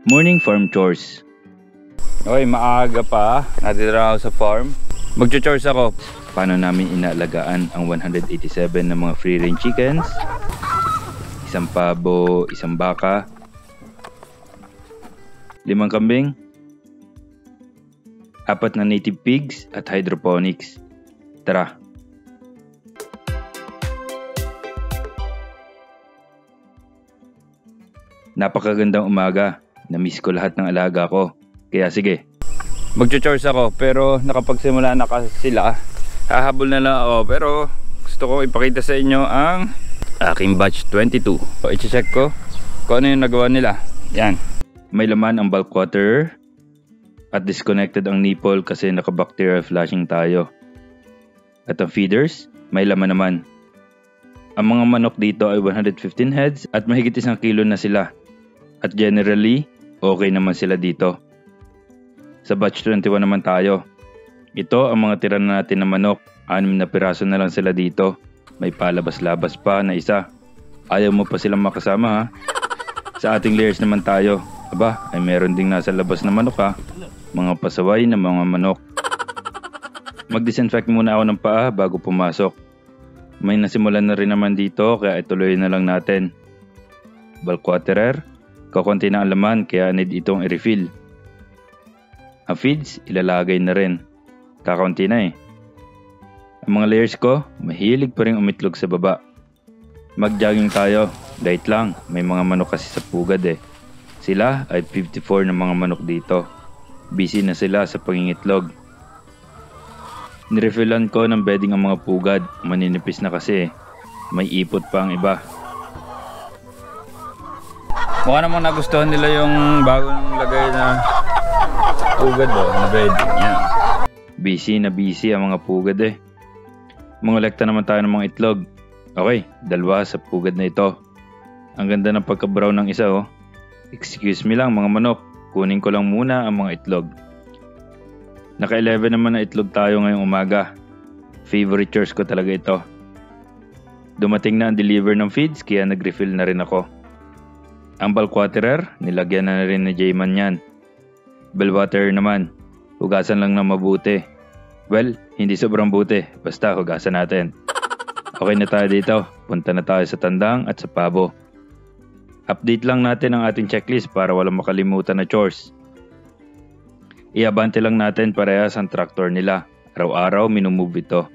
Morning farm chores. Okay, maaga pa. Natitira ako sa farm. Magcho-chores ako. Paano namin inaalagaan ang 187 na mga free-range chickens? Isang pabo, isang baka, 5 kambing, 4 na native pigs at hydroponics. Tara! Napakagandang umaga. Na-miss ko lahat ng alaga ko. Kaya sige, magcho-chores ako. Pero nakapagsimula na kasi sila. Hahabol na lang ako. Pero gusto ko ipakita sa inyo ang aking batch 22. So, i-check ko kung ano yung nagawa nila. Yan. May laman ang bulk water. At disconnected ang nipple kasi naka-bacterial flushing tayo. At ang feeders, may laman naman. Ang mga manok dito ay 115 heads at mahigit 1 kilo na sila. At generally, okay naman sila dito. Sa batch 21 naman tayo. Ito ang mga tira na natin na manok. 6 na piraso na lang sila dito. May palabas-labas pa na isa. Ayaw mo pa silang makasama ha. Sa ating layers naman tayo. Aba, ay meron ding nasa labas na manok ha. Mga pasaway na mga manok. Mag-disinfect muna ako ng paa bago pumasok. May nasimulan na rin naman dito kaya ituloy na lang natin. Bulk waterer. Kakunti na ang laman kaya need itong i-refill. Ang feeds, ilalagay na rin. Kakunti na eh. Ang mga layers ko, mahilig pa rin umitlog sa baba. Mag-jogging tayo. Light lang, may mga manok kasi sa pugad eh. Sila ay 54 na mga manok dito. Busy na sila sa pangingitlog. Nirefillan ko ng bedding ang mga pugad. Maninipis na kasi eh. May ipot pa ang iba. Mukha namang nagustuhan nila yung bagong lagay na pugad na bedding. Yan. Busy na busy ang mga pugad eh. Mangolekta naman tayo ng mga itlog. Okay, 2 sa pugad na ito. Ang ganda ng pagka-brown ng isa oh. Excuse me lang mga manok. Kunin ko lang muna ang mga itlog. Naka-11 naman na itlog tayo ngayong umaga. Favorite chores ko talaga ito. Dumating na ang deliver ng feeds kaya nag-refill na rin ako. Ang bulk waterer, nilagyan na rin ni Jayman yan. Bell water naman, hugasan lang ng mabuti. Well, hindi sobrang buti, basta hugasan natin. Okay na tayo dito, punta na tayo sa tandang at sa pabo. Update lang natin ang ating checklist para walang makalimutan na chores. Iabante lang natin parehas ang tractor nila. Araw-araw minumove ito.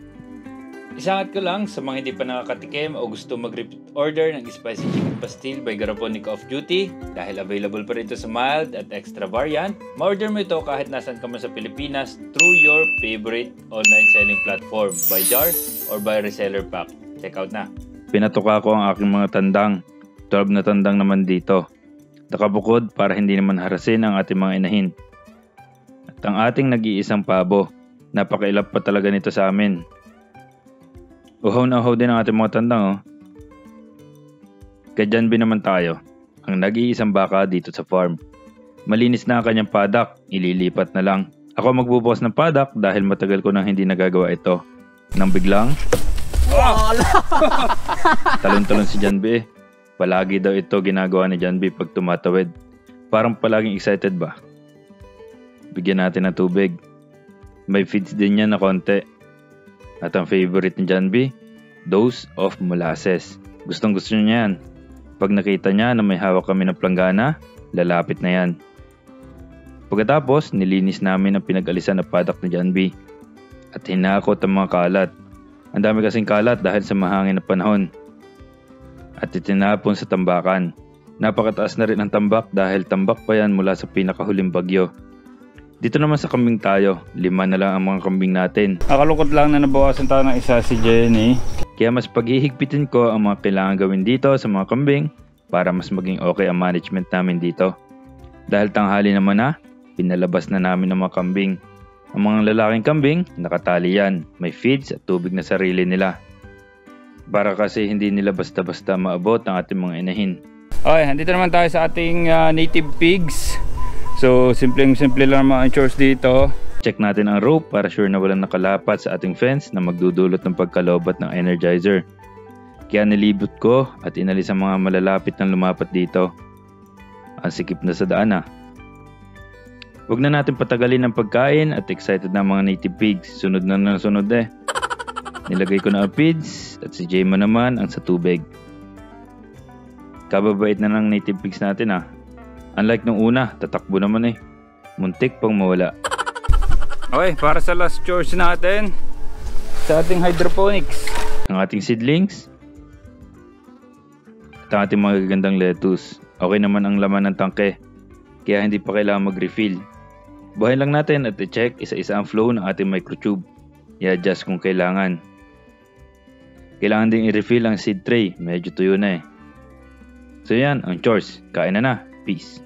Isangat ko lang sa mga hindi pa nakakatikim o gusto mag-repeat order ng Spicy Chicken Pastil by Garapon ni Off Duty dahil available pa rin ito sa mild at extra variant. Ma-order mo ito kahit nasan ka man sa Pilipinas through your favorite online selling platform by jar or by reseller pack. Check out na. Pinatuka ko ang aking mga tandang. 12 na tandang naman dito. Nakabukod para hindi naman harasin ang ating mga inahin. At ang ating nag-iisang pabo. Napakailap pa talaga nito sa amin. Uhaw na uhaw din ang ating mga tandang oh. Kay Janby naman tayo. Ang nag-iisang baka dito sa farm. Malinis na ang kanyang paddock. Ililipat na lang. Ako magbubukas ng paddock dahil matagal ko nang hindi nagagawa ito. Nang biglang talon-talon si Janby eh. Palagi daw ito ginagawa ni Janby pag tumatawid. Parang palaging excited ba? Bigyan natin ng tubig. May feeds din yan na konti. At ang favorite ni Janby, dose of molasses. Gustong gusto niya yan. Pag nakita niya na may hawak kami ng planggana, lalapit na yan. Pagkatapos, nilinis namin ang pinag-alisan na paddock ni Janby. At hinakot ang mga kalat. Ang dami kasing kalat dahil sa mahangin na panahon. At itinapon sa tambakan. Napakataas na rin ang tambak dahil tambak pa yan mula sa pinakahuling bagyo. Dito naman sa kambing tayo, 5 na lang ang mga kambing natin. Nakalungkot lang na nabawasan tayo ng isa si Jenny. Kaya mas paghihigpitin ko ang mga kailangan gawin dito sa mga kambing para mas maging okay ang management namin dito. Dahil tanghali naman na, pinalabas na namin ang mga kambing. Ang mga lalaking kambing, nakatali yan. May feeds at tubig na sarili nila. Para kasi hindi nila basta-basta maabot ang ating mga inahin. Okay, andito naman tayo sa ating native pigs. So, simple lang mga chores dito. Check natin ang rope para sure na walang nakalapat sa ating fence na magdudulot ng pagkalobat ng energizer. Kaya nilibot ko at inalis ang mga malalapit na lumapat dito. Ang sikip na sa daan ah. Huwag na natin patagalin ang pagkain at excited na mga native pigs. Sunod na sunod eh. Nilagay ko na ang feeds at si Jayma naman ang sa tubig. Kababait na ng native pigs natin ah. Unlike nung una, tatakbo naman eh. Muntik pang mawala. Okay, para sa last chores natin sa ating hydroponics. Ang ating seedlings at ang ating mga gagandang lettuce. Okay naman ang laman ng tangke, kaya hindi pa kailangan mag-refill. Buhayin lang natin at i-check isa-isa ang flow ng ating microtube. I-adjust kung kailangan. Kailangan din i-refill ang seed tray, medyo tuyo na eh. So yan, ang chores. Kain na na. Peace.